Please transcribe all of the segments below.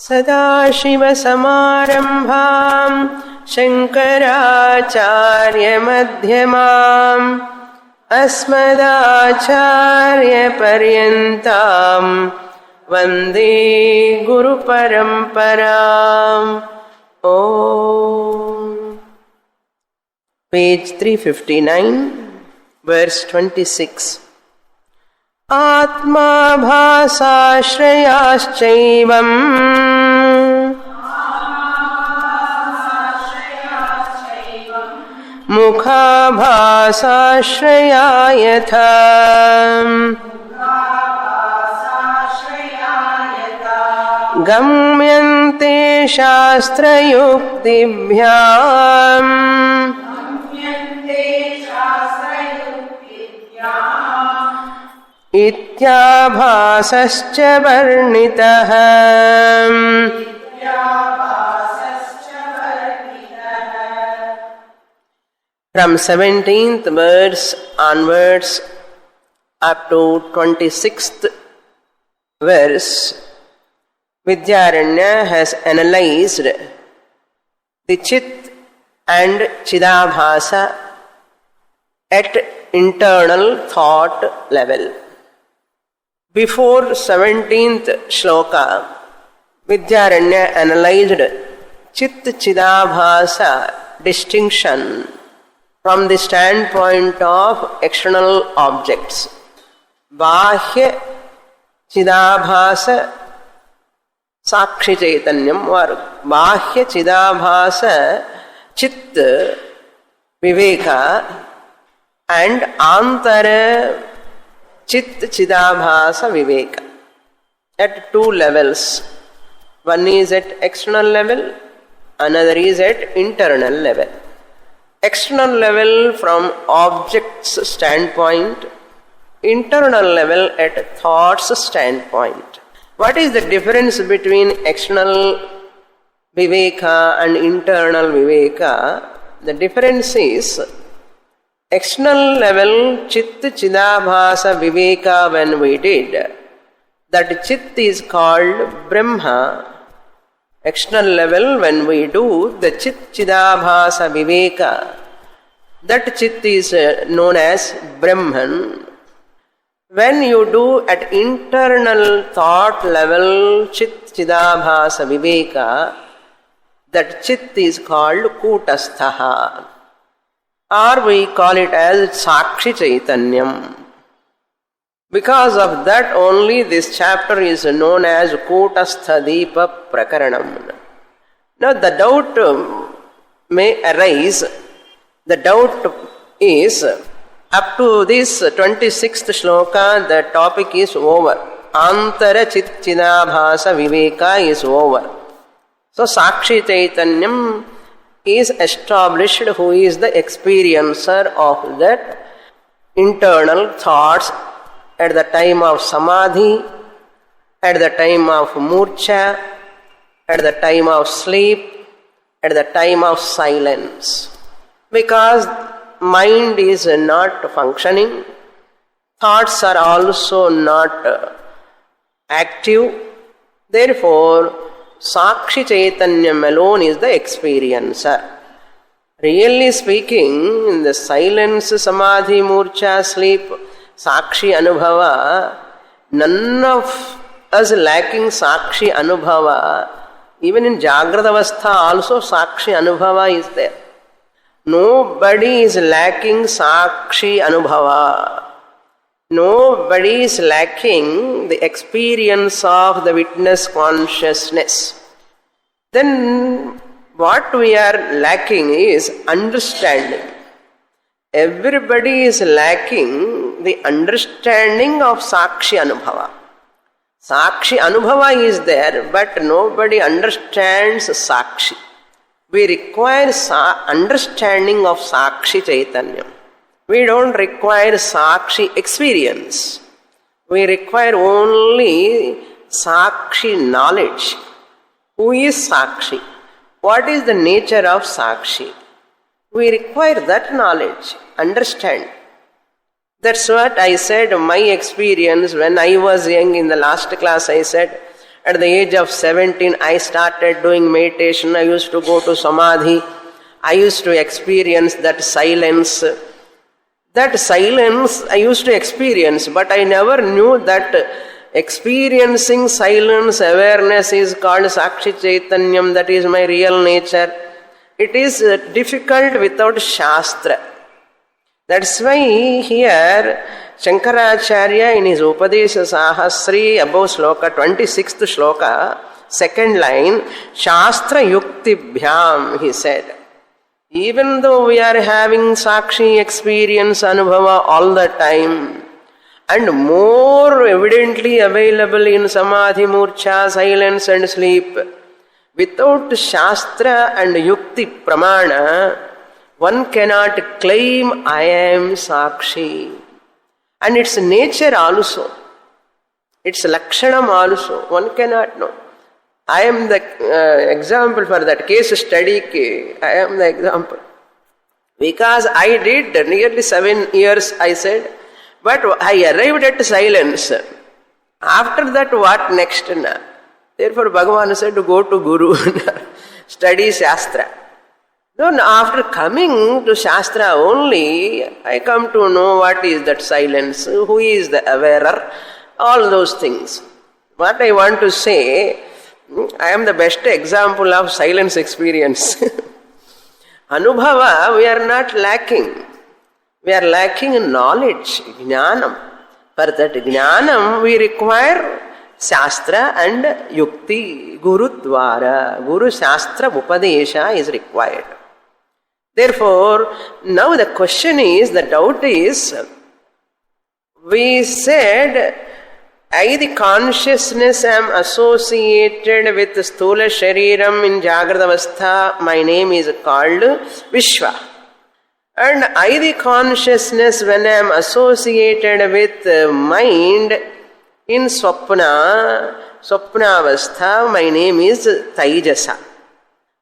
सदाशिवसमारम्भां शङ्कराचार्यमध्यमाम् अस्मदाचार्यपर्यन्तां वन्दे गुरुपरम्पराम्. Om. Page 359, verse 26. Atma bhasashrayaschaivam mukha bhasashraya yatha गम्यन्ते शास्त्रयुक्तिभ्याम् इत्याभासश्च वर्णितः. From 17th verse onwards up to 26th verse, Vidyaranya has analyzed the Chit and Chidabhasa at internal thought level. Before 17th shloka, Vidyaranya analyzed Chit Chidabhasa distinction from the standpoint of external objects. Bahya Chidabhasa Sakshi Chaitanyam or Bahya Chidabhasa Chit Viveka and Antara Chit Chidabhasa Viveka at two levels. One is at external level, another is at internal level. External level from object's standpoint, internal level at thought's standpoint. What is the difference between external viveka and internal viveka? The difference is external level Chit Chidabhasa Viveka when we did, that Chit is called Brahma. External level when we do the Chit Chidabhasa Viveka, that Chit is known as Brahman. When you do at internal thought level Chit Chidabhasa Viveka, that Chit is called Kutasthaha, or we call it as Sakshi Chaitanyam. Because of that only this chapter is known as Kutastha Deepa Prakaranam. Now the doubt may arise. The doubt is, up to this 26th shloka, the topic is over. Antara Chit Chidabhasa Viveka is over. So Sakshi Chaitanyam is established, who is the experiencer of that internal thoughts at the time of samadhi, at the time of murcha, at the time of sleep, at the time of silence. Because mind is not functioning, thoughts are also not active, therefore Sakshi Chaitanyam alone is the experiencer. Really speaking, in the silence, samadhi, murcha, sleep, Sakshi Anubhava, none of us lacking Sakshi Anubhava. Even in Jagrata Avastha also Sakshi Anubhava is there. Nobody is lacking Sakshi Anubhava. Nobody is lacking the experience of the witness consciousness. Then what we are lacking is understanding. Everybody is lacking the understanding of Sakshi Anubhava. Sakshi Anubhava is there, but nobody understands Sakshi. We require understanding of Sakshi Chaitanyam. We don't require Sakshi experience. We require only Sakshi knowledge. Who is Sakshi? What is the nature of Sakshi? We require that knowledge, understand. That's what I said, my experience when I was young in the last class I said, At the age of 17, I started doing meditation. I used to go to Samadhi. I used to experience that silence. That silence I used to experience, but I never knew that experiencing silence, awareness is called Sakshi Chaitanyam, that is my real nature. It is difficult without Shastra. That's why here Shankaracharya in his Upadesha Sahasri, above sloka, 26th sloka, second line, Shastra Yuktibhyam, he said. Even though we are having Sakshi experience, Anubhava all the time, and more evidently available in Samadhi, Murcha, silence and sleep, without Shastra and Yukti Pramana, one cannot claim I am Sakshi. And its nature also, its Lakshanam also, one cannot know. I am the example for that case study. I am the example. Because I did nearly 7 years, I said, but I arrived at silence. After that, what next? Therefore, Bhagavan said to go to Guru, study Shastra. Then after coming to Shastra only, I come to know what is that silence, who is the awarer, all those things. What I want to say, I am the best example of silence experience. Anubhava, we are not lacking. We are lacking in knowledge, jnanam. For that jnanam, we require Shastra and Yukti, Guru Dwara. Guru Shastra Upadesha is required. Therefore, now the question is, the doubt is, we said, I, the consciousness, am associated with Sthula Shariram in Jagrata Avastha. My name is called Vishwa. And I, the consciousness, when I am associated with mind in Swapna Avastha, my name is Taijasa.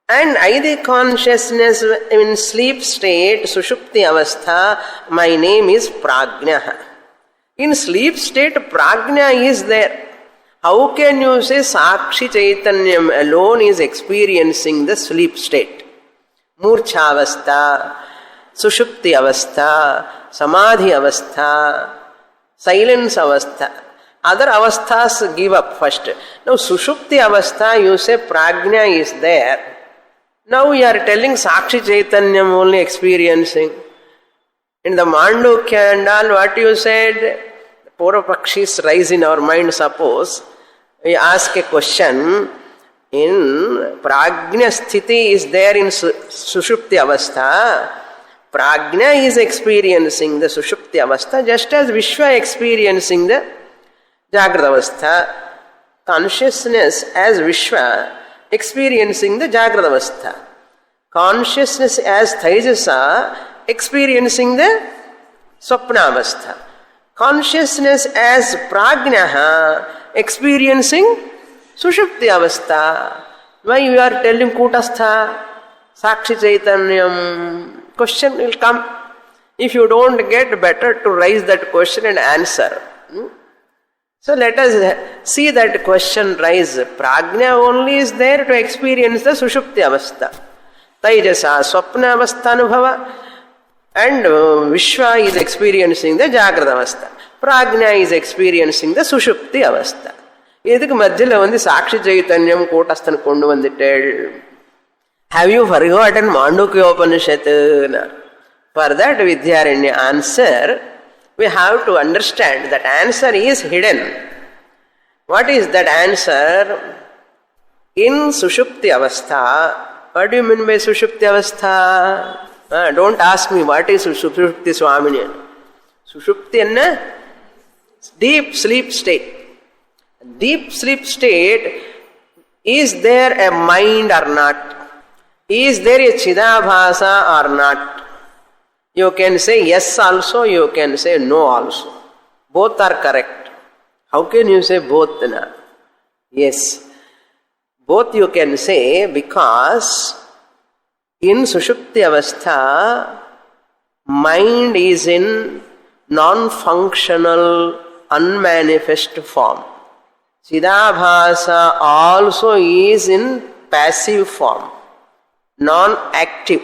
And I, the consciousness, in sleep state, Sushupti Avastha, my name is Prajna. In sleep state, Prajna is there. How can you say Sakshi Chaitanyam alone is experiencing the sleep state? Murcha Avastha, Sushupti Avastha, Samadhi Avastha, silence Avastha. Other Avasthas give up first. Now Sushupti Avastha, you say Prajna is there. Now you are telling Sakshi Chaitanyam only experiencing. In the Mandukya and all, what you said, Purvapakshis rise in our mind. Suppose we ask a question, in Prajna Sthiti is there in Sushupti Avastha. Prajna is experiencing the Sushupti Avastha just as Vishwa experiencing the Jagrata Avastha. Consciousness as Vishwa experiencing the Jagrata Avastha. Consciousness as Taijasa experiencing the Swapna Avastha. Consciousness as Prajna experiencing Sushupti Avastha. Why you are telling Kutastha, Sakshi Chaitanyam? Question will come. If you don't get, better to raise that question and answer. So let us see that question rise. Prajna only is there to experience the Sushupti Avastha. Taijasa, Swapna Avastha Anubhava. And Vishwa is experiencing the Jagrata Avastha. Prajna is experiencing the Sushupti Avastha. Idhukku madhyala vandi Sakshi Chaitanyam Kotasthan kondu vanditted. Have you forgotten Mandukya Upanishad? For that Vidyaranya answer, we have to understand that answer is hidden. What is that answer? In Sushupti Avastha. What do you mean by Sushupti Avastha? Don't ask me what is Sushupti Swamini. Sushupti anna deep sleep state. Deep sleep state, is there a mind or not? Is there a Chidabhasa or not? You can say yes also, you can say no also. Both are correct. How can you say both? Yes. Both you can say, because in Sushupti Avastha, mind is in non-functional, unmanifest form. Chidabhasa also is in passive form, non-active,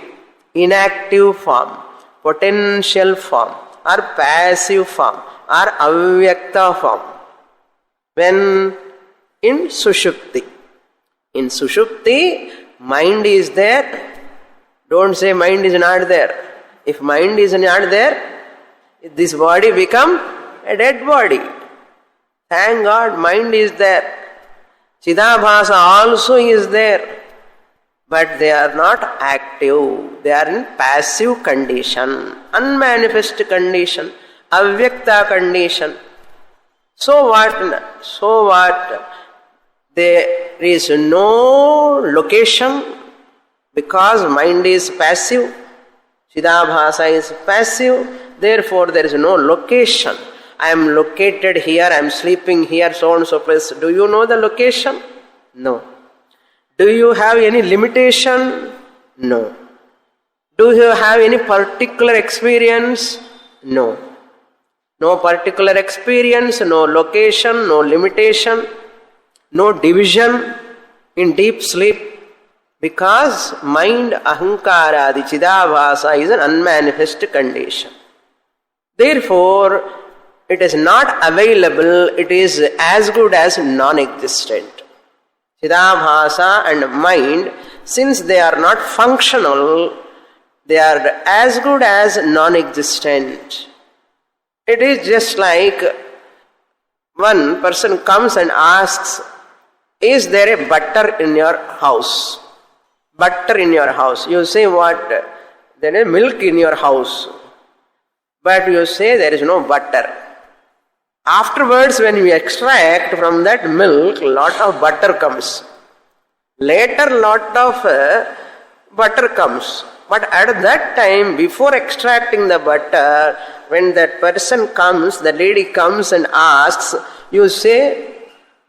inactive form, potential form, or passive form, or avyakta form. When in Sushupti. In Sushupti, mind is there. Don't say mind is not there. If mind is not there, this body become a dead body. Thank God, mind is there. Chidabhasa also is there. But they are not active. They are in passive condition, unmanifest condition, avyakta condition. So what? So what? There is no location because mind is passive. Chidabhasa is passive. Therefore, there is no location. I am located here, I am sleeping here, so on and so forth. Do you know the location? No. Do you have any limitation? No. Do you have any particular experience? No. No particular experience, no location, no limitation, no division in deep sleep, because mind, ahankara, the chidabhasa is an unmanifest condition. Therefore, it is not available, it is as good as non-existent. Chidabhasa and mind, since they are not functional, they are as good as non-existent. It is just like one person comes and asks, is there a butter in your house? Butter in your house. You say what? There is milk in your house. But you say there is no butter. Afterwards, when we extract from that milk, lot of butter comes. Later, lot of butter comes. But at that time, before extracting the butter, when that person comes, the lady comes and asks, you say,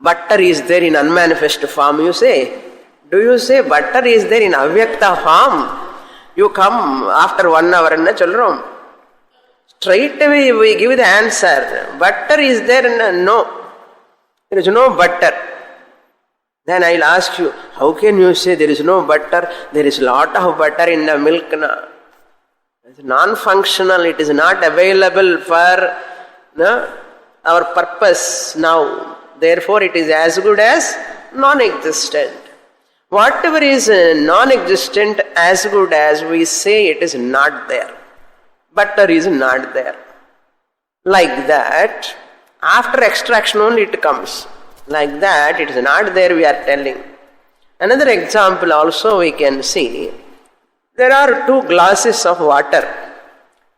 butter is there in unmanifest form, you say. Do you say butter is there in avyakta form? You come after 1 hour and chalrom. Straight away we give the answer. Butter is there and no. There is no butter. Then I will ask you, how can you say there is no butter? There is lot of butter in the milk. It's non-functional. It is not available for our purpose now. Therefore, it is as good as non-existent. Whatever is non-existent, as good as we say it is not there. Butter is not there. Like that, after extraction only it comes. Like that, it is not there, we are telling. Another example also we can see. There are 2 glasses of water,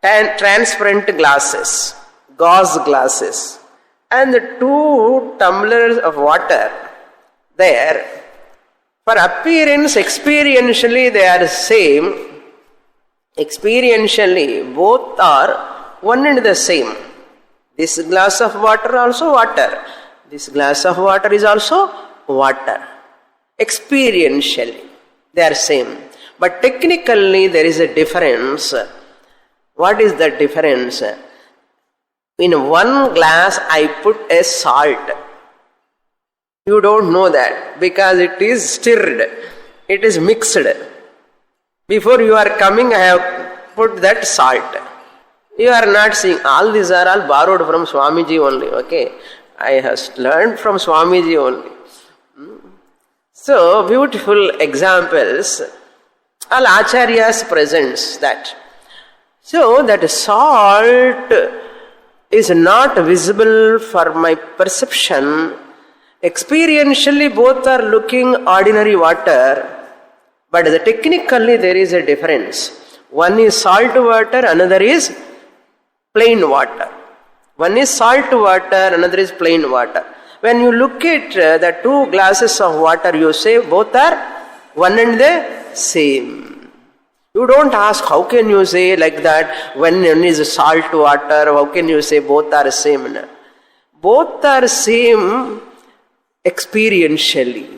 transparent glasses, gauze glasses, and the 2 tumblers of water there. For appearance, experientially they are same. Experientially, both are one and the same. This glass of water also water. This glass of water is also water. Experientially, they are same. But technically, there is a difference. What is the difference? In one glass, I put a salt. You don't know that because it is stirred. It is mixed. Before you are coming, I have put that salt. You are not seeing. All these are all borrowed from Swamiji only. Okay, I have learned from Swamiji only. So beautiful examples. All Acharyas presents that. So that salt is not visible for my perception. Experientially, both are looking ordinary water. But technically there is a difference. One is salt water, another is plain water. One is salt water, another is plain water. When you look at the 2 glasses of water, you say both are one and the same. You don't ask, how can you say like that, when one is salt water, how can you say both are same? Both are same experientially.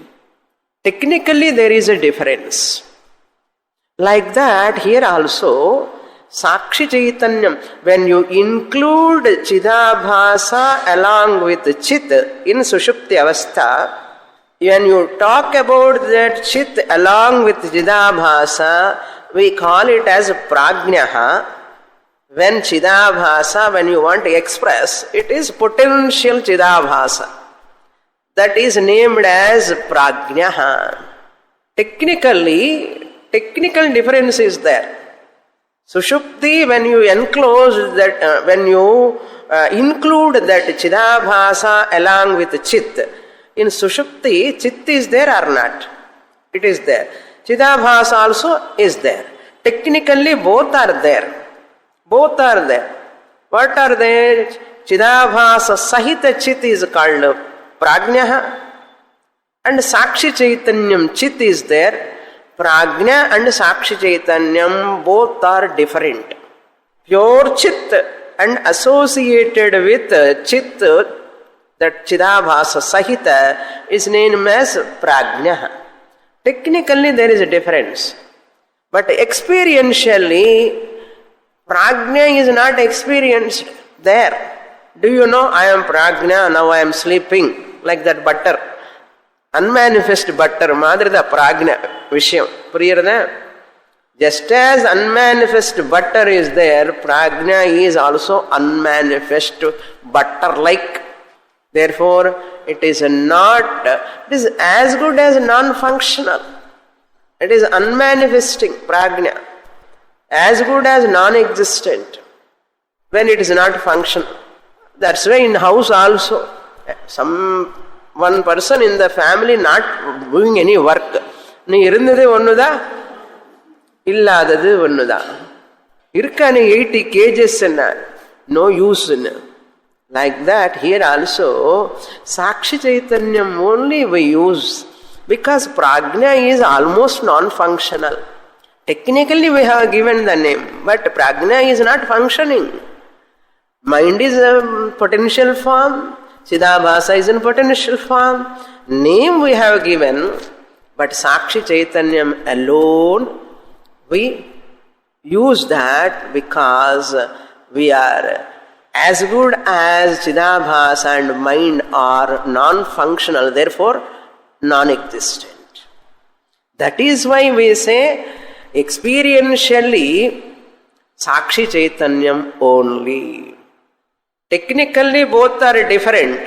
Technically, there is a difference. Like that, here also, Sakshi Chaitanyam, when you include Chidabhasa along with Chit in Sushupti Avastha, when you talk about that Chit along with Chidabhasa, we call it as Prajnaha. When Chidabhasa, when you want to express, it is potential Chidabhasa. That is named as Prajnaha. Technical difference is there. Sushupti, when you enclose that, when you include that Chidabhasa along with Chit, in Sushupti, Chit is there or not? It is there. Chidabhasa also is there. Technically, both are there. Both are there. What are they? Chidabhasa Sahita Chit is called Prajnaha, and Sakshi Chaitanyam Chit is there. Prajna and Sakshi Chaitanyam both are different. Pure Chit and associated with Chit, that Chidabhasa Sahita, is named as Prajna. Technically there is a difference. But experientially, Prajna is not experienced there. Do you know, I am Prajna, now I am sleeping, like that butter. Unmanifest butter, madrida Prajna Vishayam. Puriyarada? Just as unmanifest butter is there, Prajna is also unmanifest butter-like. Therefore, it is not, it is as good as non-functional. It is unmanifesting, Prajna. As good as non-existent, when it is not functional. That's why in house also, one person in the family not doing any work. நீ இருந்தது ஒண்ணுதா, இல்லாதது ஒண்ணுதா. இருக்கானே 80 kgs என்ன, no use. Like that, here also, Sakshi Chaitanyam only we use, because Prajna is almost non-functional. Technically we have given the name, but Prajna is not functioning. Mind is a potential form, Chidabhasa is in potential form. Name we have given, but Sakshi Chaitanyam alone, we use that because we are as good as Chidabhasa and mind are non-functional, therefore non-existent. That is why we say experientially Sakshi Chaitanyam only. Technically both are different,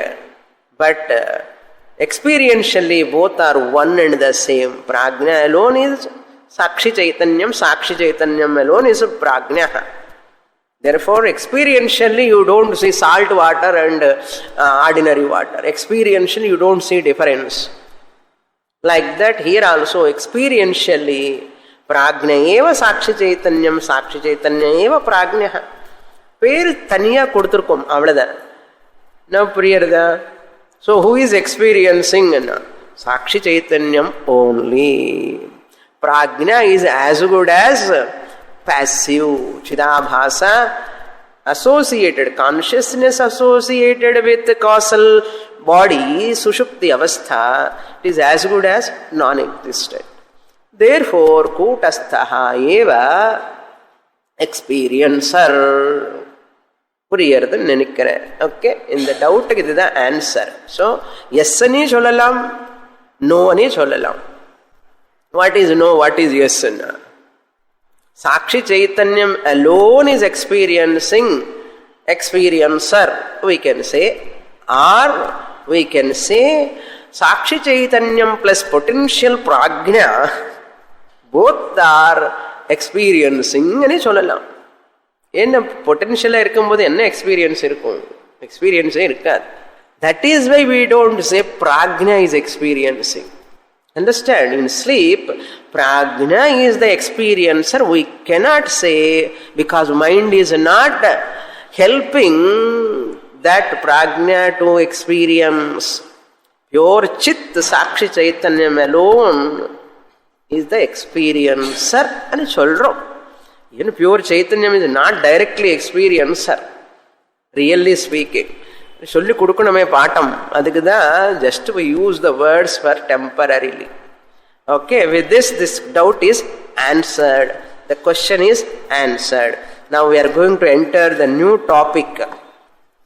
but experientially both are one and the same. Prajna alone is Sakshi Chaitanyam alone is Prajna. Therefore, experientially you don't see salt water and ordinary water. Experientially you don't see difference. Like that, here also experientially Prajna eva Sakshi Chaitanya eva Prajna. பேர் தனியா கொடுத்திருக்கோம், அவ்வளவுதான். நான் புரியுறதா? So who is experiencing? Sakshi Chaitanyam only. Prajna is as good as passive. Chidabhasa associated, consciousness associated with causal body, Sushupti Avastha, it is as good as non-existent. Therefore, Kutasthaha eva experiencer. புரியறது நினைக்கிறேன். Okay, இந்த டவுட்டுக்கு இதுதான் answer. So S அனே சொல்லலாம், no அனே சொல்லலாம். What is no, what is yes? சாட்சி சைத்தன்யம் alone is experiencing, experiencer we can say, or we can say Sakshi Chaitanyam plus potential Prajna both are experiencing னு சொல்லலாம். என்ன பொட்டன்ஷியலா இருக்கும்போது என்ன எக்ஸ்பீரியன்ஸ் இருக்கும்? எக்ஸ்பீரியன்ஸே இருக்காது. That is why we don't say Prajna is experiencing. Understand? In sleep, Prajna is the experiencer. We cannot say, because mind is not helping that Prajna to experience. Pure Chit, Sakshi Chaitanyam alone is the experiencer. And சொல்றோம். Even pure Chaitanyam is not directly experiencer, really speaking. சொல்லி கொடுக்கணுமே bottom, அதுக்கு தான் just we use the words for temporarily. Okay, with this doubt is answered. the question is answered. Now we are going to enter the new topic,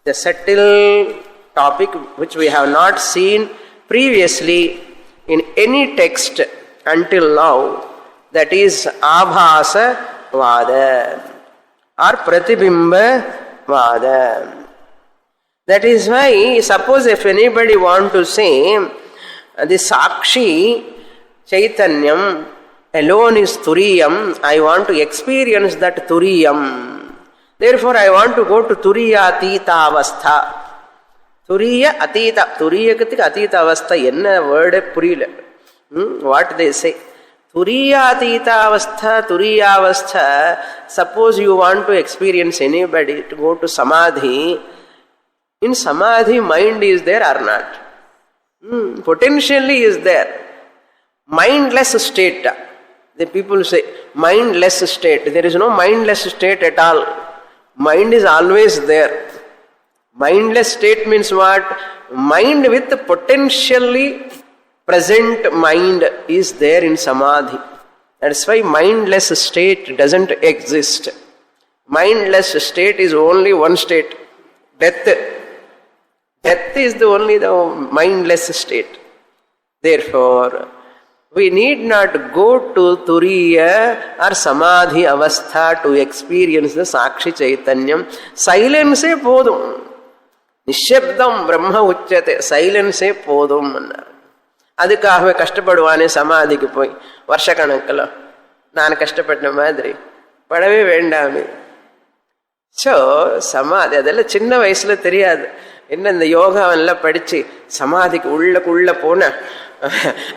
the subtle topic which we have not seen previously in any text until now, that is Abhasa Vada or Pratibimba Vada. That is why, suppose if anybody want to say the Sakshi Chaitanyam alone is Turiyam, I want to experience that Turiyam. Therefore I want to go to Turiya Atita Avastha. Turiya Atita, Turiya Atita Avastha, enna word purila. What they say? Turiya Atita Avastha, Turiya Avastha. Suppose you want to experience anybody to go to Samadhi. In Samadhi, mind is there or not? Potentially is there. Mindless state. The people say, mindless state. There is no mindless state at all. Mind is always there. Mindless state means what? Mind with potentially present mind is there in Samadhi. That's why mindless state doesn't exist. Mindless state is only one state. Death. Death is the mindless state. Therefore, we need not go to Turiya or Samadhi Avastha to experience the Sakshi Chaitanyam. Silence podum. Nishabdam Brahma Uchyate. Silence podum. Adukahave kashtapaduvane Samadhiki poi. Varshakanakkala. Naan kashtapadna madri. Padave vendame. So, Samadhi, adella chinna vayasula theriyadu. என்ன இந்த யோகாவெல்லாம் படிச்சு சமாதிக்கு உள்ள போன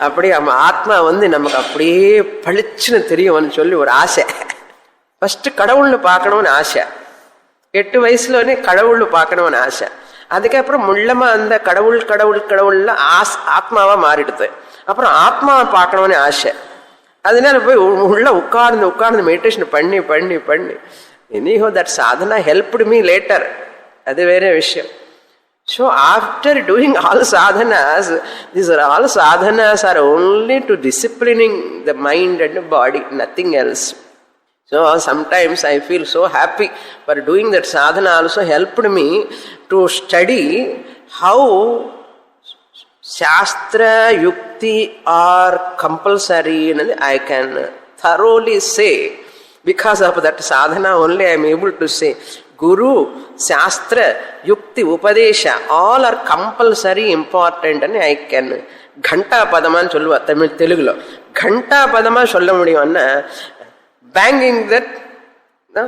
அப்படியே ஆத்மா நமக்கு அப்படியே பளிச்சுன்னு தெரியும்னு சொல்லி ஒரு ஆசை. ஃபர்ஸ்ட் கடவுள்னு பார்க்கணும்னு ஆசை. 8 வயசுலனே கடவுள்னு பார்க்கணும்னு ஆசை. அதுக்கப்புறம் முள்ளமா அந்த கடவுள்ல ஆத்மாவா மாறிடுது. அப்புறம் ஆத்மாவை பார்க்கணும்னு ஆசை. அதனால போய் உள்ள உட்கார்ந்து மெடிடேஷன் பண்ணி anyhow that sadhana helped me later. அது வேற விஷயம். So after doing all sadhanas, these are all sadhanas are only to disciplining the mind and the body, nothing else. So sometimes I feel so happy for doing that sadhana also helped me to study how Shastra, Yukti are compulsory, and I can thoroughly say, because of that sadhana only I am able to say, Guru, Shastra, Yukti, Upadesha, all are compulsory important, and I can Ghanta Padaman Solva, Tamil Telugulo. Ghanta Padama Solla Mudiyana, banging that, no?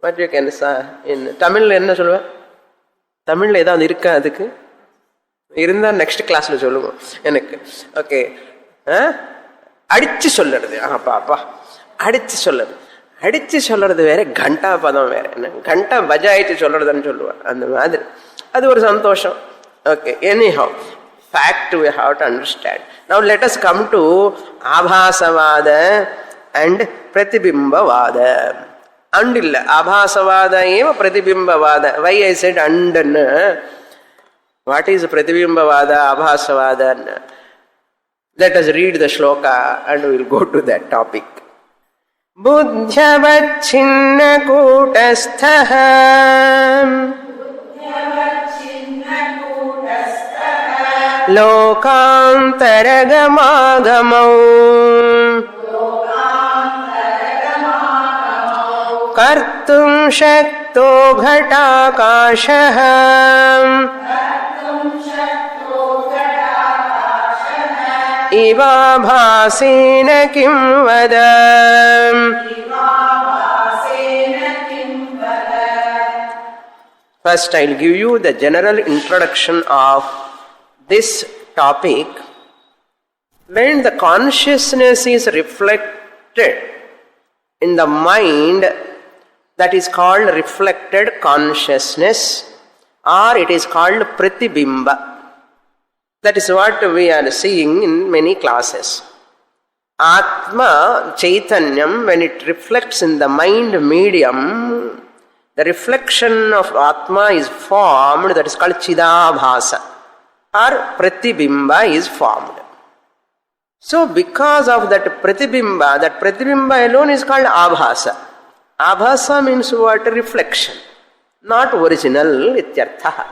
What you can say in Tamil enna solva? Tamil edha irukka adukku? Irundha next class la solluvo. Enakku. Okay. Adichu solradhu. Appa. Adichu solradhu. அடிச்சு சொல்றது வேற, கண்டா பதம் வேற. கண்டா பஜாயிட்டு சொல்றதுன்னு சொல்லுவார். அந்த மாதிரி அது ஒரு சந்தோஷம். Okay, anyhow, fact we have to understand. Now let us come to Abhasavada and Pratibhimbavada. And illa Abhasavada eva Pratibhimbavada. Why I said and? What is Pratibhimbavada, Abhasavada? Let us read the shloka and we will go to that topic. Buddhyavacchinnakutasthaः lokantaragamadhamau kartum shakto ghatakashah Iva bhasena kim vadam. First, I will give you the general introduction of this topic. When the consciousness is reflected in the mind, that is called reflected consciousness, or it is called pratibimba. That is what we are seeing in many classes. Atma, Chaitanyam, when it reflects in the mind medium, the reflection of Atma is formed, that is called Chidabhasa, or Pratibimba is formed. So because of that pratibimba alone is called abhasa. Abhasa means what? Reflection, not original, ityartha.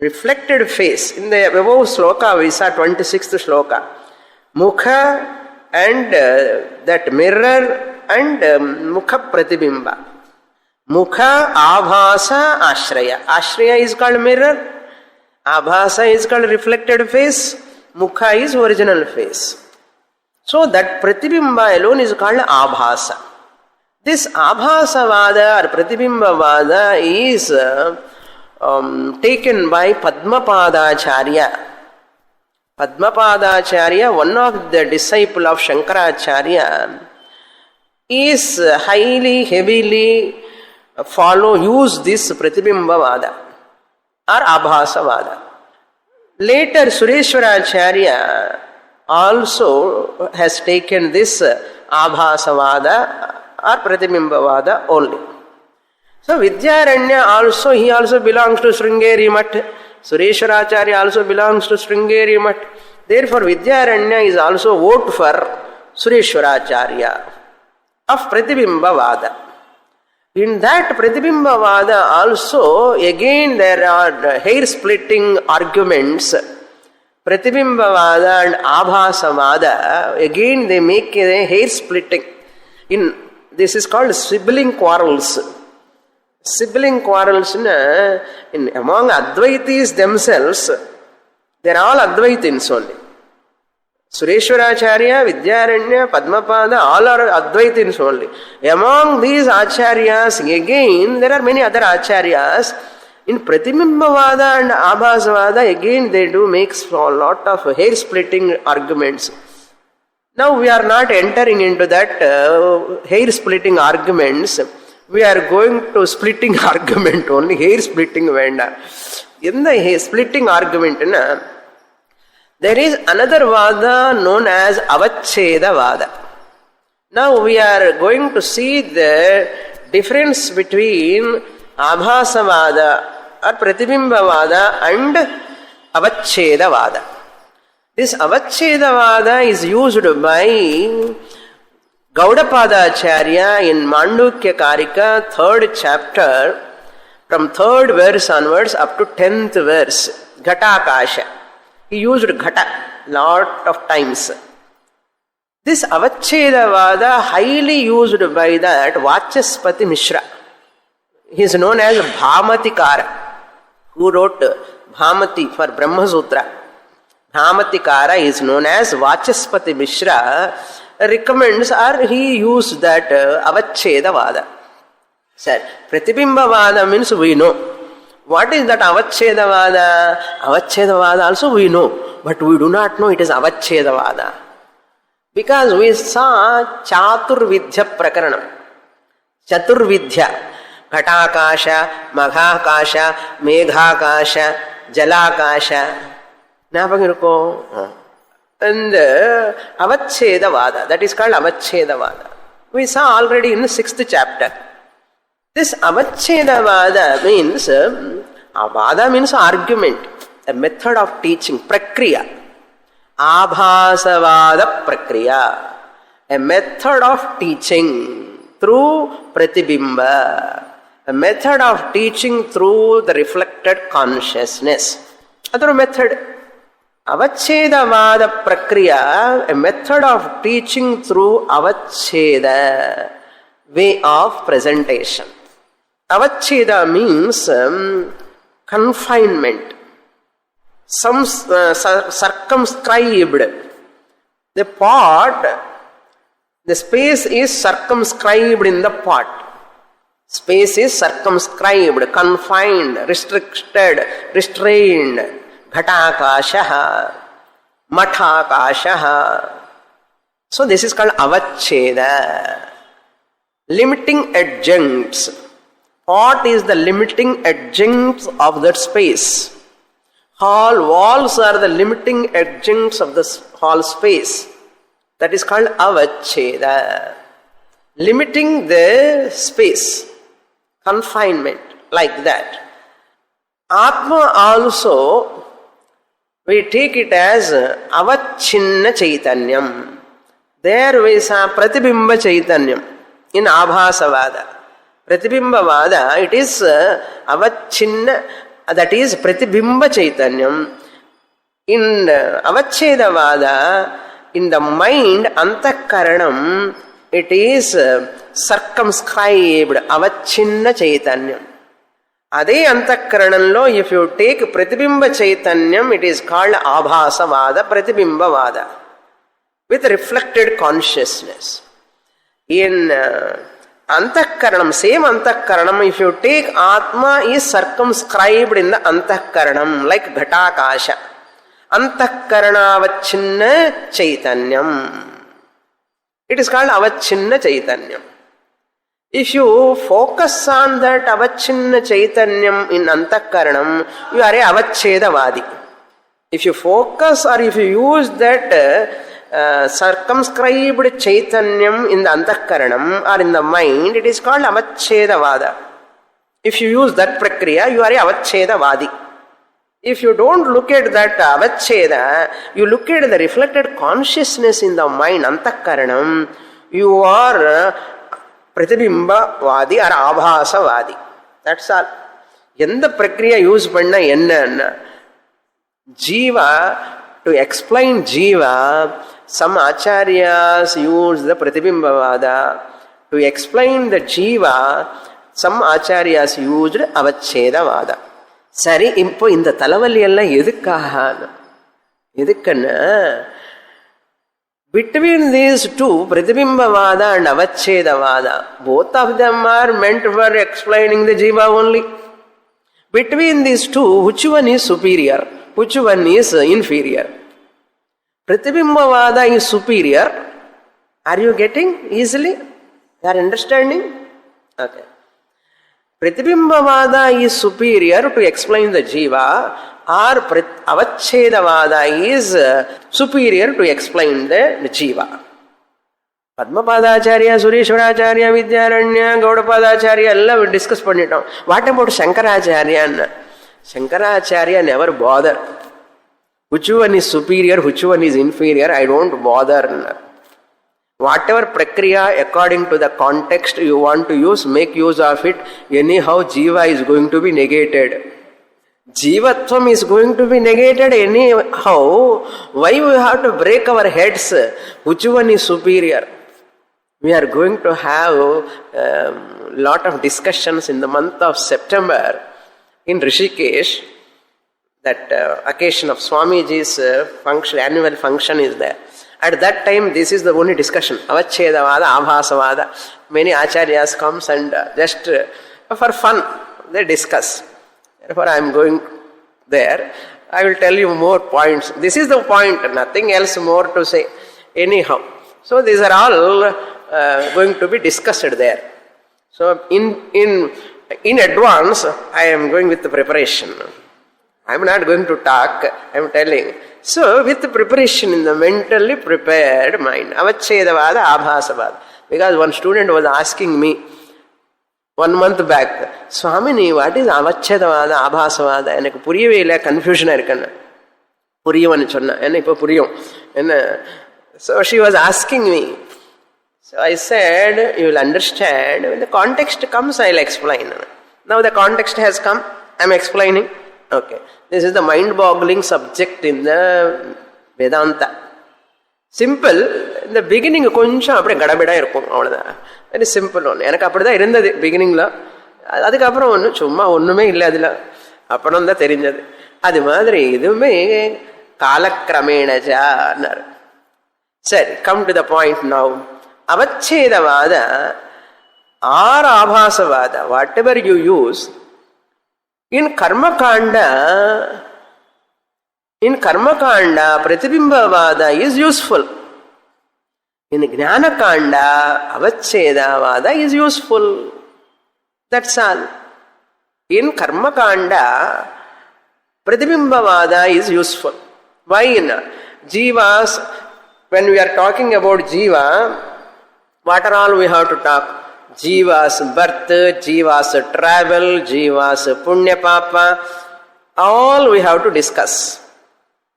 Reflected face. In the above sloka, we saw 26th sloka. Mukha and that mirror and mukha pratibimba. Mukha, abhasa, ashraya. Ashraya is called mirror. Abhasa is called reflected face. Mukha is original face. So that pratibimba alone is called abhasa. This abhasavada or pratibimba is taken by Padmapadacharya. Padmapadacharya, one of the disciple of Shankaracharya, is heavily use this Pratibimba-vada or Abhasa-vada. Later, Sureshwaracharya also has taken this Abhasa-vada or Pratibimba-vada only. So Vidyaranya he also belongs to Sringeri Math. Sureshwaracharya also belongs to Sringeri Math. Therefore, Vidyaranya is also vote for Sureshwaracharya of Pratibimba-vada. In that Pratibimba-vada also, again there are hair-splitting arguments. Pratibimba-vada and Abhasa-vada, again they make a hair-splitting. This is called sibling quarrels. Sibling quarrels among Advaitis themselves, they are all Advaitins only. Sureshwaracharya, Vidyaranya, Padmapada, all are Advaitins only. Among these Acharyas, again, there are many other Acharyas. In Pratibimba-vada and Abhasa-vada, again they do make a lot of hair-splitting arguments. Now we are not entering into that hair-splitting arguments. We are going to splitting argument only, hair-splitting venda. In the hair-splitting argument, there is another vada known as Avacheda vada. Now we are going to see the difference between Abhasa vada or Pratibimba vada and Avacheda vada. This Avacheda vada is used by Gaudapadacharya in Mandukya Karika, 3rd chapter, from 3rd verse onwards up to 10th verse, Ghatakasha. He used Ghata lot of times. This Avachedavada highly used by that Vachaspati Mishra. He is known as Bhamatikara, who wrote Bhamati for Brahma Sutra. Bhamatikara is known as Vachaspati Mishra. Recommends or he used that Avachedavada. Sir, Pratibimba-vada means we know. What is that Avachedavada? Avachedavada also we know, but we do not know it is Avachedavada. Because we saw Chaturvidya Prakaranam. Chaturvidya. Ghatakasha, Maghakasha, Meghakasha, Jalakasha. Napagirko. And Avachedavada, that is called Avachedavada. We saw already in the 6th chapter. This Avachedavada means, Vada means argument, a method of teaching, Prakriya. Abhasavada Prakriya, a method of teaching through Pratibimba, a method of teaching through the reflected consciousness. Other method, Avachedavada Prakriya, a method of teaching through Avacheda, way of presentation. Avacheda means confinement, some circumscribed. The pot, the space is circumscribed in the pot. Space is circumscribed, confined, restricted, restrained. Ghatakashaha, Mathakashaha. So this is called Avacheda. Limiting adjuncts. What is the limiting adjuncts of that space? Hall walls are the limiting adjuncts of the hall space. That is called Avacheda. Limiting the space, confinement, like that. Atma also we take it as avachinna chaitanyam. There is a pratibimba chaitanyam in abhasavada. Pratibimba-vada, it is avachinna, that is pratibimba chaitanyam. In avachedavada, in the mind, antakaranam, it is circumscribed, avachinna chaitanyam. Ade antakaranamlo, if you take pratibimba chaitanyam, it is called abhasavada, pratibimba-vada, with reflected consciousness. In antakaranam, same antakaranam, if you take Atma is circumscribed in the antakaranam, like ghatakasha. Antakarana avachinna chaitanyam. It is called avachinna chaitanyam. If you focus on that avachinna chaitanyam in antakaranam, you are a avachedavadi. If you focus or if you use that circumscribed chaitanyam in the antakaranam or in the mind, it is called avachedavada. If you use that prakriya, you are a avachedavadi. If you don't look at that avacheda, you look at the reflected consciousness in the mind, antakaranam, you are pratibimba-vadi or abhasa-vadi. That's all. Endha prakriya use panna enna? Jiva, to explain jiva, some acharyas use the pratibimba-vada. To explain the jiva, some acharyas used avacheda-vada. சரி, இப்போ இந்த தலைவலி எல்லாம் எதுக்குன்னா between these two, pratibimba-vada and avacheda-vada, both of them are meant for explaining the jiva only. Between these two, which one is superior, which one is inferior? Pratibimba-vada is superior. Are you getting easily? You are understanding? Okay. Pratibimba-vada is superior to explain the jiva, or avacheda-vada is superior to explain the jiva. Padmapadacharya, Sureshwaracharya, Vidyaranya, Gaudapadacharya, all we discuss pannitom. What about Shankaracharya? Shankaracharya never bother. Which one is superior, which one is inferior, I don't bother. Whatever prakriya according to the context you want to use, make use of it. Anyhow, jiva is going to be negated. Jivatvam is going to be negated anyhow. Why we have to break our heads? Which one is superior? We are going to have a lot of discussions in the month of September in Rishikesh. That occasion of Swamiji's function, annual function is there. At that time, this is the only discussion. Avachedavada, abhasavada. Many acharyas comes and just for fun, they discuss. Therefore, I am going there. I will tell you more points. This is the point, nothing else more to say. Anyhow. So, these are all going to be discussed there. So, in advance, I am going with the preparation. I am not going to talk, I am telling. So, with the preparation in the mentally prepared mind, avachedavada, abhasavada. Because one student was asking me 1 month back, Swamini, what is avachedavada, abhasavada? எனக்கு புரியவே இல்லை, கன்ஃபியூஷனாக இருக்குன்னு. புரியும்னு சொன்னேன், என்ன இப்போ புரியும் என்ன. So she was asking me. So I said, you will understand. When the context comes, I will explain. Now the context has come, I am explaining. Okay. This is the mind-boggling subject in the Vedanta. Simple. In the beginning, கொஞ்சம் அப்படியே கடபிடா இருக்கும், அவ்வளோதான். Very simple ஒன்று. எனக்கு அப்படி தான் இருந்தது பிகினிங்கில். அதுக்கப்புறம் சும்மா ஒன்றுமே இல்லை அதில். அப்புறம் தான் தெரிஞ்சது. அது மாதிரி இதுவுமே காலக்கிரமேணஜான்னார். சரி, come to the point now. அவச்சேதவாத ஆர் ஆபாசவாத, whatever you use, in karma kanda pratibimba-vada is useful. In jnana kanda avacheda-vada is useful. That's all. In karma kanda pratibimba-vada is useful. Why? Jivas, when we are talking about jiva, what are all we have to talk? Jiva's birth, Jiva's travel, Jiva's punya papa, all we have to discuss.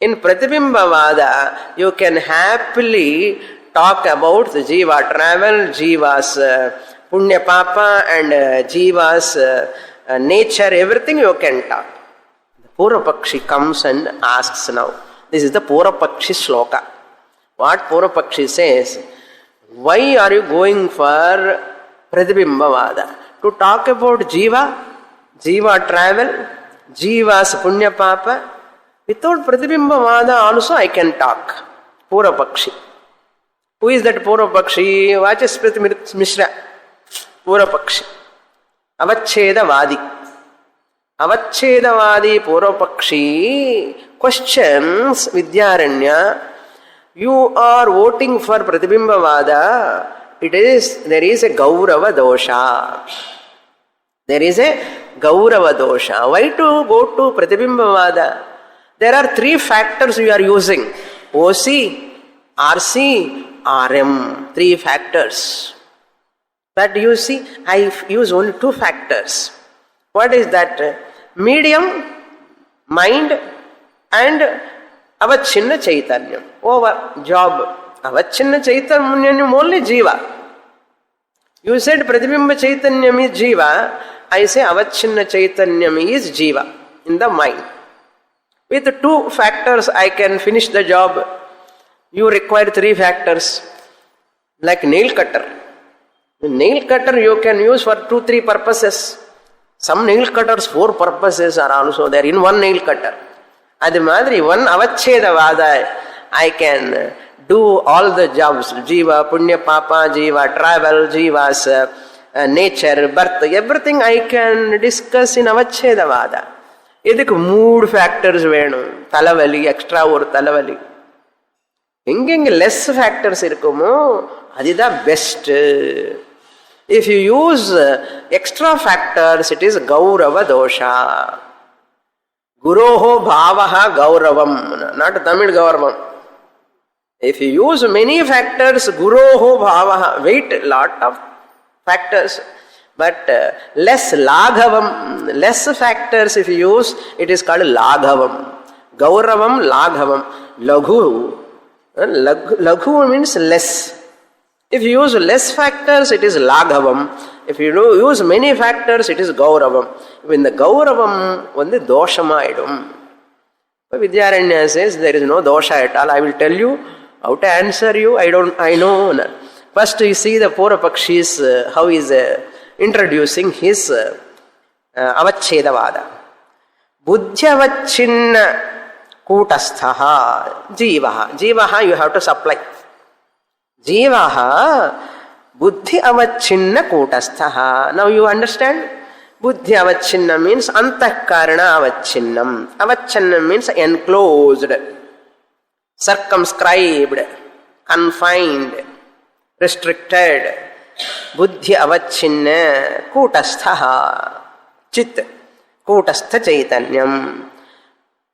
In Pratibhimbavada, you can happily talk about the Jiva travel, Jiva's Punya Papa and Jiva's nature, everything you can talk. The Purvapakshi comes and asks now. This is the Purvapakshi sloka. What Purvapakshi says, why are you going for Pratibhimbavada? To talk about Jiva, Jiva travel, Jiva's Punya Papa. Without Pratibhimbavada also I can talk. Purvapakshi. Who is that Purvapakshi? Vachaspriti Mishra. Purvapakshi. Avachedavadi. Avachedavadi Purvapakshi questions Vidyaranya. You are voting for Pratibhimbavada. There is a Gaurava dosha. There is a Gaurava dosha. Why to go to Pratibhimbavada? There are three factors you are using. OC, RC, RM. Three factors. But you see, I use only two factors. What is that? Medium, mind, and avachinna chaitanyam. Over job. Avachinna chaitanyam only Jiva. You said Pratibhimba chaitanyam is Jiva. I say avachinna chaitanyam is Jiva in the mind. With two factors I can finish the job. You require three factors. Like nail cutter. The nail cutter you can use for 2-3 purposes. Some nail cutters 4 purposes are also there in one nail cutter. Adi madri one avachedavada I can do all the jobs. Jiva, Punya Papa, Jiva, travel, Jiva's nature, birth, everything I can discuss in avachedavada. ಇದಕ್ಕೆ 3 factors Venu. ತಲವಲಿ, extra ஒரு ತಲವಲಿ. எங்கெங்க less factors இருக்குமோ அதுதான் best. If you use extra factors it is கௌரவ தோஷா. குரோஹோ பாவஹ கௌரவம், not Tamil கௌரவம். If you use many factors, guroho bhavaha, wait, lot of factors, but less laghavam, less factors if you use, it is called laghavam. Gauravam, laghavam. Laghu, laghu means less. If you use less factors, it is laghavam. If you use many factors, it is gauravam. When the gauravam, one doshamaidum. Vidyaranya says there is no dosha at all. I will tell you how to answer you. I know. First you see the Purvapakshis, how he is introducing his avachedavada. Buddhyavachinna kutasthaha jivaha. Jivaha you have to supply. Jivaha buddhi avachinna kutasthaha. Now you understand? Buddhi avachinna means antahkarana avachinnam. Avachinna means enclosed, circumscribed, confined, restricted. Buddhi avachinna kutasthaha chit kutastha chaitanyam.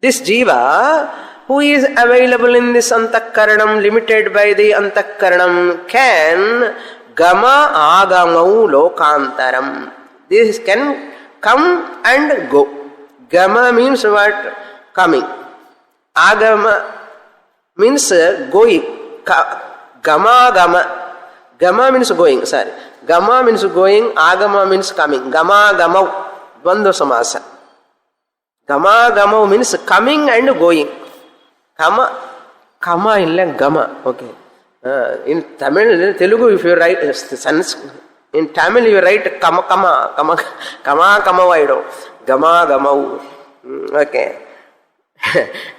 This jiva who is available in this antakaranam, limited by the antakaranam, can gama agamau lokantaram. This can come and go. Gama means what? Coming. Agama means going. Gama gama. Gama means going. Sorry. Gama means going. Agama means coming. Gama gamau. Bandhu samasa. Gama gamau means coming and going. Kama illa gama. Okay. In Tamil, Telugu, if you write in Tamil, you write kama vaido. Gama gamau. Okay.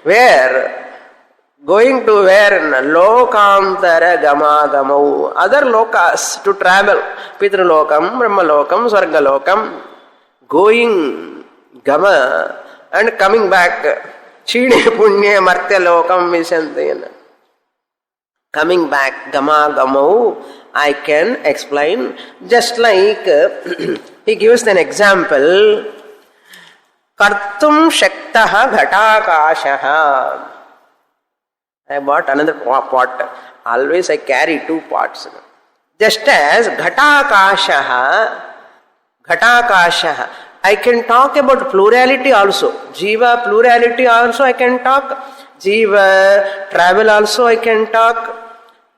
Where? Going to where? Lokantara gama gamau. Other lokas to travel. Pitralokam, Brahmalokam, Swargalokam. Going gama and coming back. Chide punya martya lokam visantayana. Coming back, gama gamau, I can explain. Just like he gives an example. Kartum shaktaha ghatakashaha. I bought another pot. Always I carry 2 pots. Just as ghatakashaha. I can talk about plurality also. Jiva plurality also I can talk. Jiva, travel also I can talk.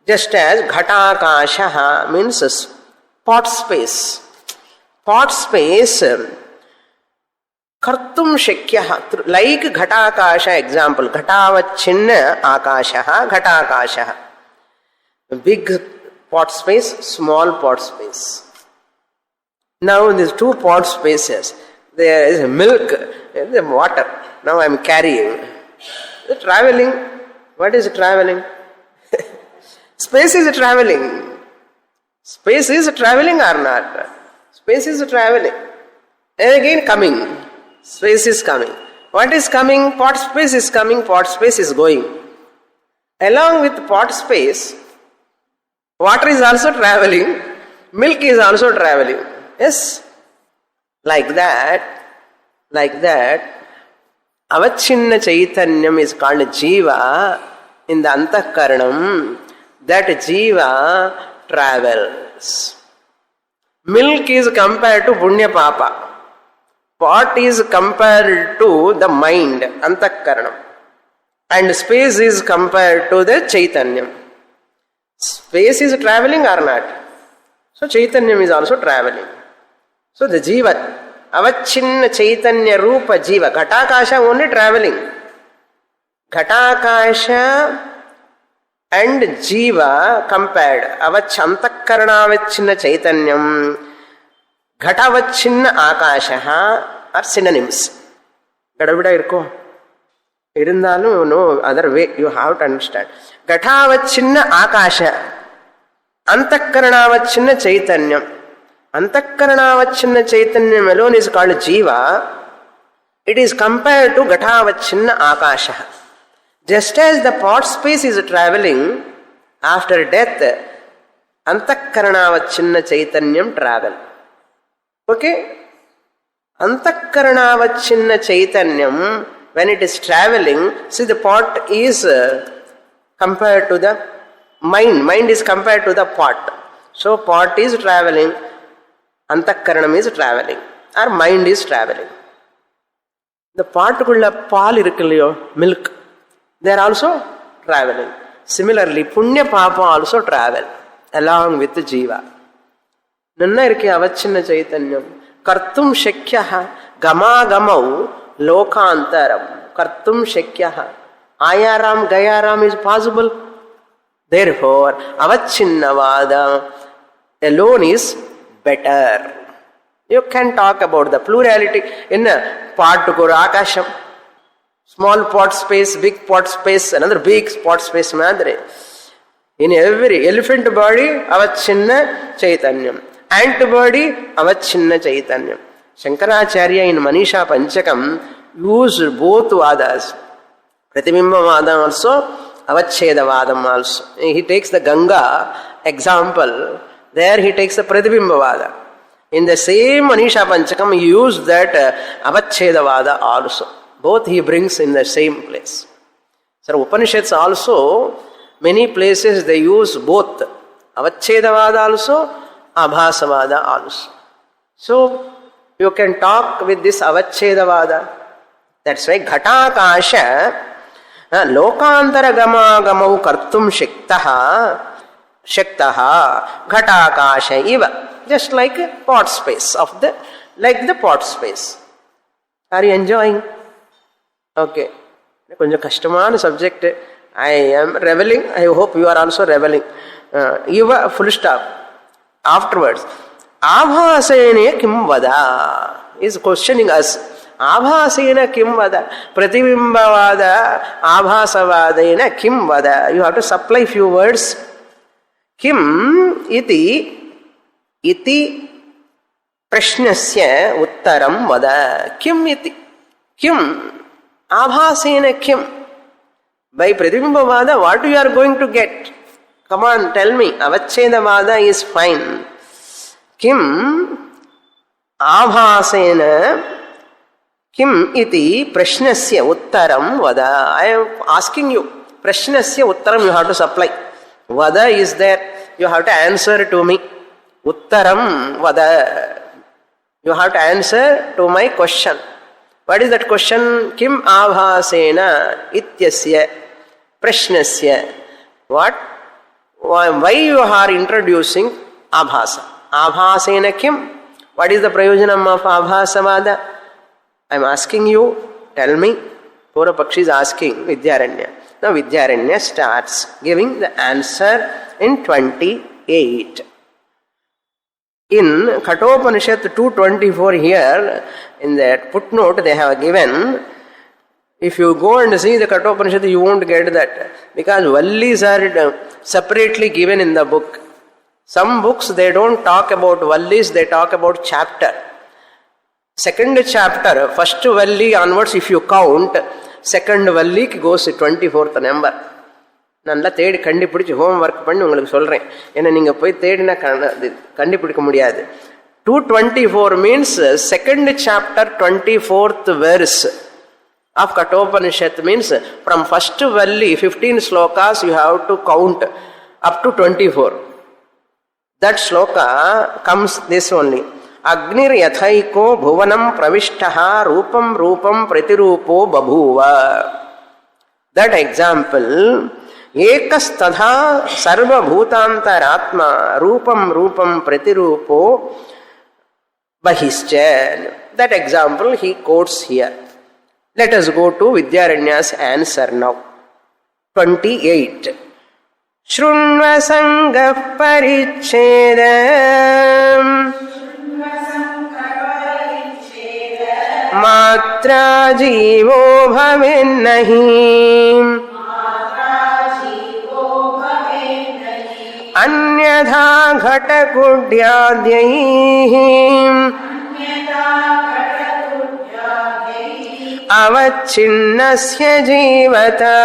Just as Ghatakasha means pot space. Pot space, kartum shakyah, like Ghatakasha example. Ghatavachinna akasha, Ghatakasha. Big pot space, small pot space. Now these two pot spaces, there is milk and the water. Now I am carrying. The traveling, what is traveling? Space is traveling. Space is traveling or not? Space is traveling. And again coming. Space is coming. What is coming? Pot space is coming, pot space is going. Along with pot space, water is also traveling, milk is also traveling. Yes? Like that, avachinna chaitanyam is called jiva in the antakaranam. That jiva travels. Milk is compared to punya papa. Pot is compared to the mind, antakaranam. And space is compared to the chaitanyam. Space is traveling or not? So chaitanyam is also traveling. So the jiva, avachinna chaitanya rupa jiva, Ghatakasha only traveling. Ghatakasha and jiva compared. Antakarana chaitanyam, Ghatavachinna akasha are synonyms. Gadavida irko. No other way you have to understand. Ghatavachinna akasha, Antakarana chaitanyam. Antakarana chaitanyam alone is called jiva. It is compared to Ghatavachinna akasha. Just as the pot space is traveling, after death, Antakarana chaitanyam travel. Okay? Antakarana chaitanyam, when it is traveling, see the pot is compared to the mind. Mind is compared to the pot. So pot is traveling, Antakaranam is traveling, or mind is traveling. The particular paal irukkillayo, milk, they are also traveling. Similarly, punya papa also travel along with the jiva. Nanna irke avachinna chaitanyam. Kartum shakyah gama gamau lokantaram. Kartum shakyah. Ayaram, gayaram is possible. Therefore, avachinnavada alone is better. You can talk about the plurality in a part to go akasham. Small pot space, big pot space, another big pot space madre. In every elephant body, avachinna chaitanyam. Ant body, avachinna chaitanyam. Shankaracharya in Manisha Panchakam used both vadas. Pratibimba vadam also, avacheda vadam also. He takes the Ganga example. There he takes the Pratibimba vada. In the same Manisha Panchakam, he used that avacheda vada also. Both he brings in the same place. So Upanishads also, many places they use both. Avachedavada also, Abhasavada also. So you can talk with this Avachedavada. That's why Ghatakasha, Lokantara Gama Gamau Kartum Shaktaha, Ghatakasha Iva. Just like a pot space of the, like the pot space. Are you enjoying? Okay. Konja kashtamana subject. I am reveling. I hope you are also reveling. Eva full stop. Afterwards. Abhasena kim vada is questioning us. Abhasena kim vada. Pratibimbavada abhasavadena kim vada. You have to supply few words. Kim iti prashnasya uttaram vada. Kim iti. Kim. Abhasena kim. By Pratibimbavada, what you are going to get? Come on, tell me. Avachedavada is fine. Kim Abhasena Kim iti prashnasya uttaram vada. I am asking you. Prashnasya uttaram you have to supply. Vada is there. You have to answer to me. Uttaram vada. You have to answer to my question. What is that question? Kim abhasena ityasya prashnasya. What? Why you are introducing abhasa? Abhasena kim? What is the prayojanam of abhasavada? I am asking you, tell me. Pura Pakshi is asking Vidyaranya. Now Vidyaranya starts giving the answer in 28. In Kathopanishad 2.24 here, in that footnote they have given, if you go and see the Kathopanishad, you won't get that. Because Vallis are separately given in the book. Some books they don't talk about Vallis, they talk about chapter. Second chapter, first Valli onwards if you count, second Valli goes to 24th number. நல்லா தேடி கண்டுபிடிச்சி home work பண்ணி உங்களுக்கு சொல்கிறேன். ஏன்னா நீங்கள் போய் தேடினா கண்டுபிடிக்க முடியாது. 224 means second chapter 24th verse of Kathopanishad means from first Valli 15 slokas you have to count up to 24. That sloka comes this only. Agnir yathaiko bhuvanam pravishtaha rupam rupam pratirupo babhuva. That example, ekastadha sarva bhutantaratma rupam rupam pratirupo bahischa. That example he quotes here. Let us go to Vidyaranya's answer now. 28. Shrunva sangah parichedam matra jivo bhaven nahi अन्यथा घटकुड्याद्यैः अवच्छिन्नस्य जीवता.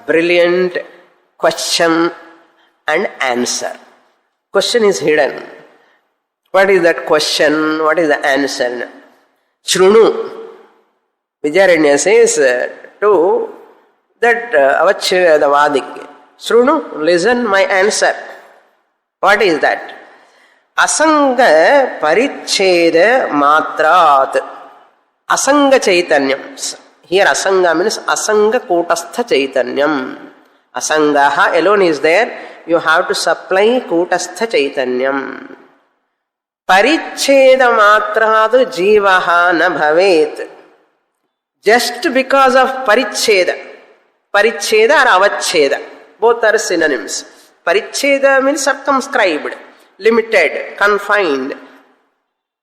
Brilliant question and answer. Question is hidden. What is that question? What is the answer? Shrunu. Vidyaranya says to that avachedavadik. Shrunu, listen my answer. What is that? Asanga paricheda matrat. Asanga chaitanyam. Here asanga means asanga kutastha chaitanyam. Asangaha alone is there. You have to supply kutastha chaitanyam. Paricheda matrat jivaha na bhavet. Just because of paricheda. Paricheda or avacheda. Both are synonyms. Paricheda means circumscribed, limited, confined.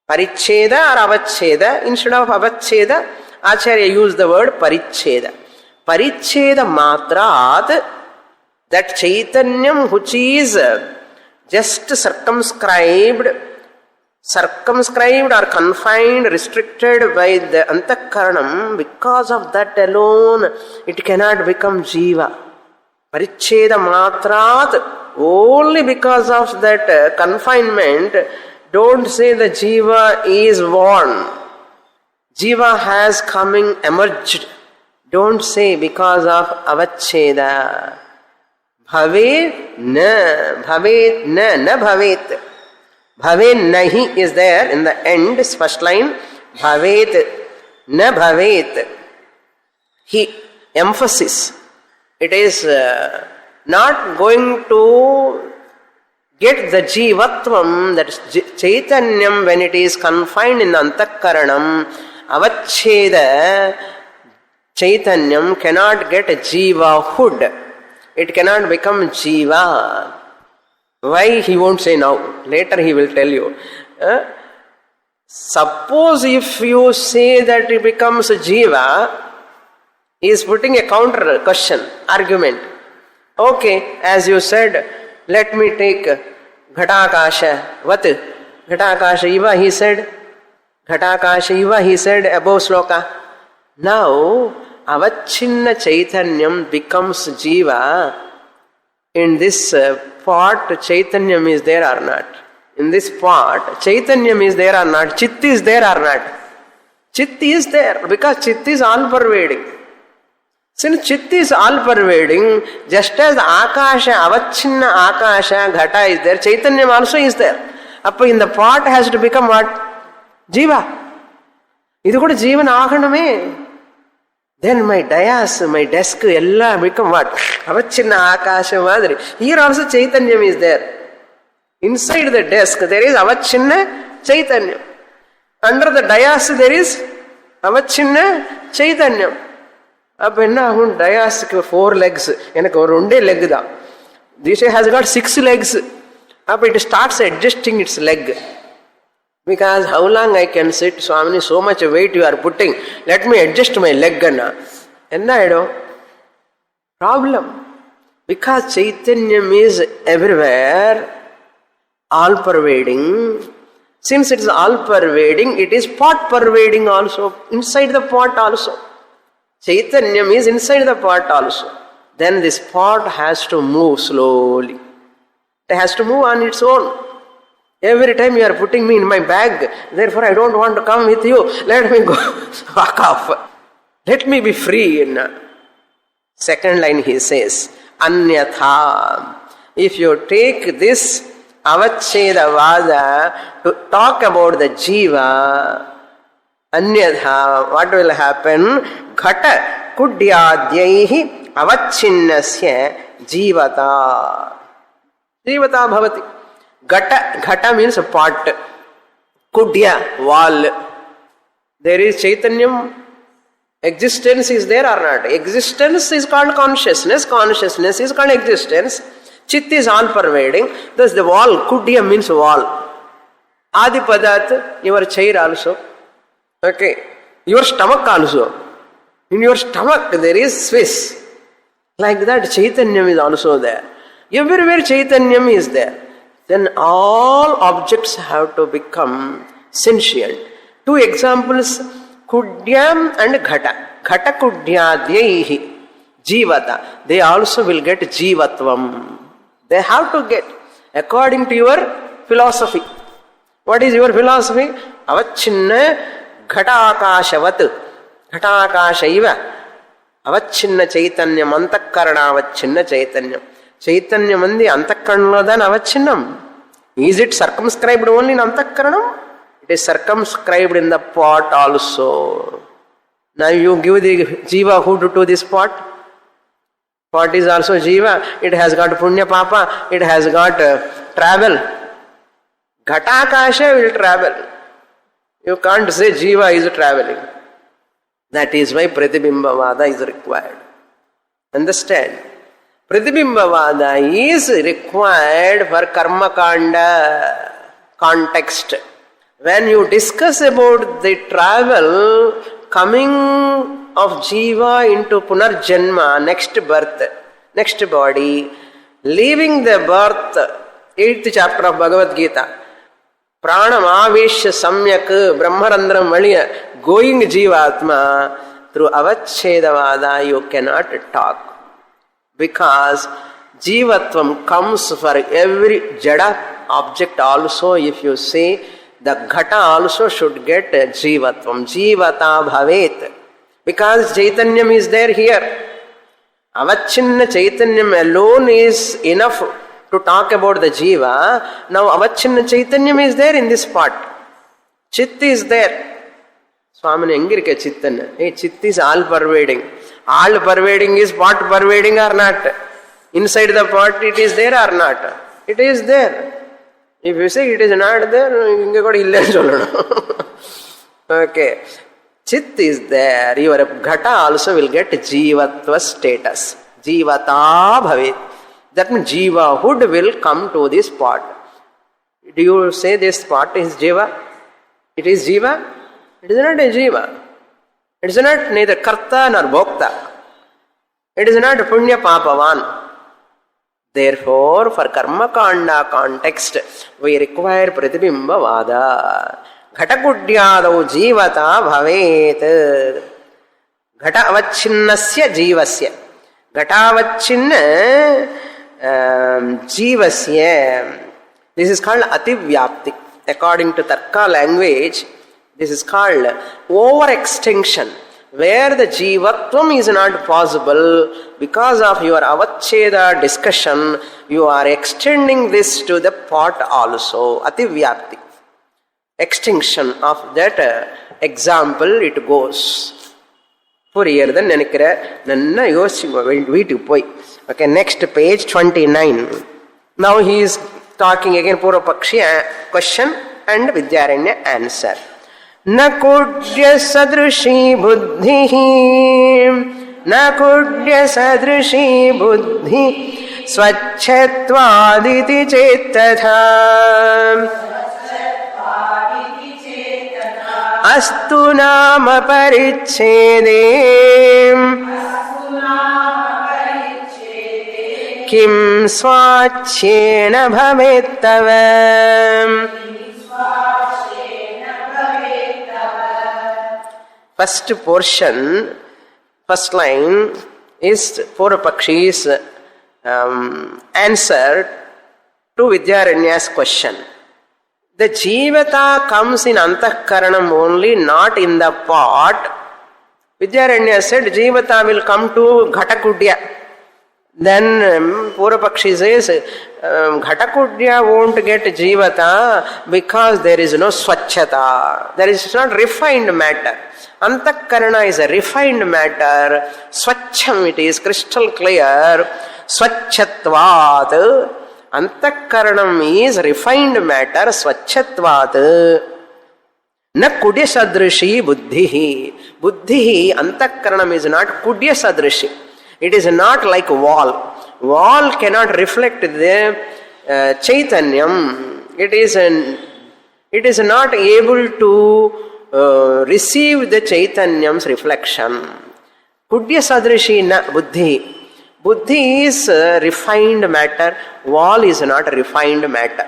Paricheda or avacheda. Instead of avacheda, Acharya used the word paricheda. Paricheda matrat, that chaitanyam which is just circumscribed or confined, restricted by the antakaranam, because of that alone it cannot become jiva. Paricheda matrat, only because of that confinement, don't say the jiva is born. Jiva has emerged. Don't say because of avacheda. Bhavet na bhavet. Bhavet nahi is there in the end, first line. Bhavet na bhavet. He emphasis. It is not going to get the jivatvam, that is chaitanyam, when it is confined in antakaranam. Avacheda chaitanyam cannot get a jivahood. It cannot become jiva. Why? He won't say now. Later he will tell you. Suppose if you say that it becomes jiva, he is putting a counter question, argument. Okay, as you said, let me take ghatakasha. What? Ghatakasha iva, he said. Ghatakasha iva, he said above sloka. Now, avachinna chaitanyam becomes jiva. In this pot, chaitanyam is there or not? In this pot, chaitanyam is there or not? Chit is there or not? Chit is there, because chit is all pervading. Since chit is all pervading, just as akasha, avachinna akasha, ghata is there, chaitanyam also is there. அப்போ இந்த pot has to become what? ஜீவா. இது கூட ஜீவன் ஆகணுமே. Then my dais, my desk, எல்லாம் become what? அவச்சின்ன ஆகாசம் மாதிரி. Here also Chaitanyam is there. Inside the desk there is அவச்சின்ன Chaitanyam. Under the dais there is அவச்சின்ன Chaitanyam. அப்ப என்ன ஆகும்? டயாஸுக்கு 4 legs, எனக்கு ஒரு 2 leg தான். This has got 6 legs. அப்ப it starts adjusting its leg. Because how long I can sit, Swamini, so much weight you are putting, let me adjust my leg. Enna idom? Problem. Because Chaitanyam is everywhere, all pervading. Since it is all pervading, it is pot pervading also, inside the pot also. Chaitanyam is inside the pot also. Then this pot has to move slowly. It has to move on its own. Every time you are putting me in my bag, therefore I don't want to come with you. Let me go. Walk off. Let me be free. Second line he says, Anyatha. If you take this avachedavada to talk about the jiva, Anyatha, what will happen? Ghata kudyadhyaihi avachinnasya jivata. Jivata bhavati. Ghata means a pot. Kudya, wall. There is Chaitanyam. Existence is there or not? Existence is called consciousness. Consciousness is called existence. Chit is all pervading. Thus the wall, Kudya means wall. Adi Padat, your chair also. Okay. Your stomach also. In your stomach there is Swiss. Like that Chaitanyam is also there. Everywhere Chaitanyam is there. Then all objects have to become sentient. 2 examples, Kudyam and Ghata. Ghata Kudyadhyaihi Jivata. They also will get Jivatvam. They have to get, according to your philosophy. What is your philosophy? Avachinna Ghata Akashavat. Ghata Akashaiva. Avachinna Chaitanyam Antakarana Avachinna Chaitanyam. Chaitanya mandi antakaranalodan avachinam. Is it circumscribed only in antakaranam? It is circumscribed in the pot also. Now you give the jiva hood to this pot. Pot is also jiva. It has got punya papa. It has got travel. Ghatakasha will travel. You can't say jiva is traveling. That is why Pratibimbavada is required. Understand? Pratibimbavada is required for karma kanda context. When you discuss about the travel coming of jiva into punarjanma, next birth, next body, leaving the birth, 8th chapter of Bhagavad Gita, pranam aveshya samyak brahmarandram valiya, going jivatma, through avachedavada you cannot talk. Because jivatvam comes for every jada object also. If you say the ghata also should get jivatvam, jivata bhavet. Because Chaitanyam is there here. Avachinna Chaitanyam alone is enough to talk about the jiva. Now avachinna Chaitanyam is there in this part. Chit is there. Swamini engirke chittanna. Hey, chit is all pervading. All pervading is pot pervading or not? Inside the pot it is there or not? It is there. If you say it is not there, inga kuda illa sollanum. Okay. Chit is there. Your ghata also will get jivatva status. Jivata bhavet. That means jivahood will come to this pot. Do you say this pot is jiva? It is jiva? It is not a jiva. It is not neither karta nor bhokta. It is not punya papavan. Therefore, for karma kanda context, we require pratibimbavada. Ghatakudyadau jivata bhavet. Ghata avachinnasya jivasya. Ghata avachinna jivasya. This is called ativyapti. According to Tarka language, this is called overextension. where the jivatvam is not possible, because of your avacheda discussion, you are extending this to the pot also. Ativyapti. Extinction of that example, it goes. புரியுறதுன்னு நினைக்கிறேன். நல்லா யோசிச்சுங்க வீட்டுக்கு போய். Okay, next page 29. Now he is talking again, Purvapakshi question and Vidyaranya answer. Na kudya sadrishi buddhi, na kudya sadrishi buddhi, swachhatvaditi chetatha, astu nama parichede, kim swachyena bhavettava. First portion, first line is Purvapakshi's answer to Vidyaranya's question. The jivata comes in antakaranam only, not in the pot. Vidyaranya said jivata will come to ghatakudya. Then Purvapakshi says ghatakudya won't get jivata because there is no swachhata. There is not refined matter. Antakarana is a refined matter. Swachham, it is crystal clear. Swachhatvat. Antakaranam is refined matter. Swachhatvat. Na kudya sadrishi buddhihi. Buddhihi, antakaranam is not kudya sadrishi. It is not like wall. Wall cannot reflect the chaitanyam. It is not able to receive the chaitanyam's reflection. Kudya sadrishi na buddhi. Buddhi is refined matter. Wall is not refined matter.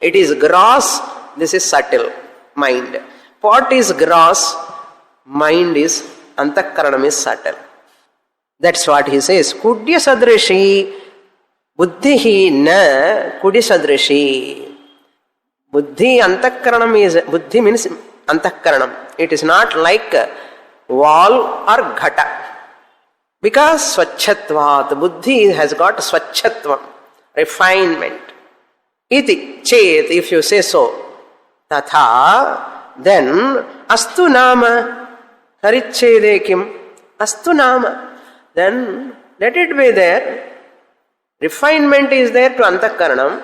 It is gross. This is subtle. Mind. Pot is gross. Mind is, antakaranam is subtle. That's what he says. Kudya sadrishi buddhihi na kudya sadrishi. Buddhi antakaranam is, buddhi means antakaranam. It is not like wall or ghata. Because swachhatvat, buddhi has got swachhatvam, refinement. Iti chet, if you say so. Tatha, then astu nama parichede kim. Astu nama. Then let it be there. Refinement is there to antakaranam.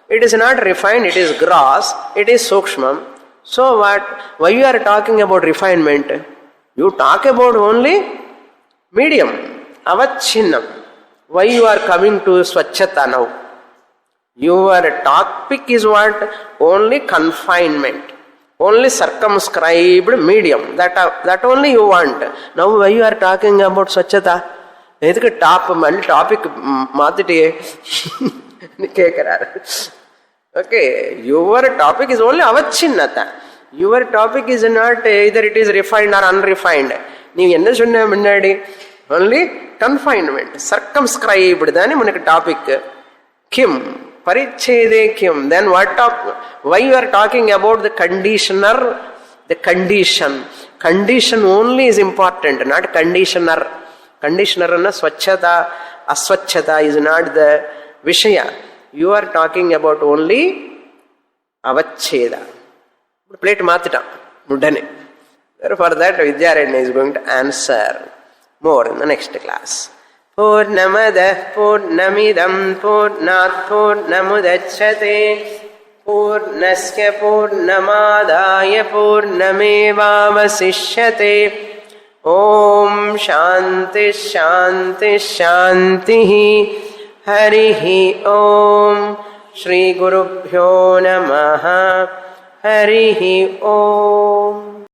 It is not refined, it is gross, it is sukshmam. So what? Why you are talking about refinement? You talk about only medium, avacchinnam. Why you are coming to swachhata now? Your topic is what? Only confinement, only circumscribed medium. That only you want. Now why you are talking about swachhata? எதுக்கு டாப் மல்லி topic மாத்திட்டே கேட்கிறாரு. Okay, your topic is only அவச்சின்னதா. Your topic is not either it is refined or unrefined. நீ என்ன சொன்ன முன்னாடி? only confinement, circumscribed தானே உனக்கு டாபிக். கிம் பரிச்சேதே கிம். then what talk? why you are talking about the conditioner? The condition only is important, not conditioner. Conditioner na swachhata, aswachhata is not the vishaya. You are talking about only avacheda. Plate matita mudane. Therefore that Vidyaranya is going to answer more in the next class. Purnamadah purnamidam purnat purnamudachyate purnasya purnamadaya purnamevavasishyate. Om Shanti Shanti Shanti. Harihi Om. Shri Gurubhyo Namaha. Harihi Om.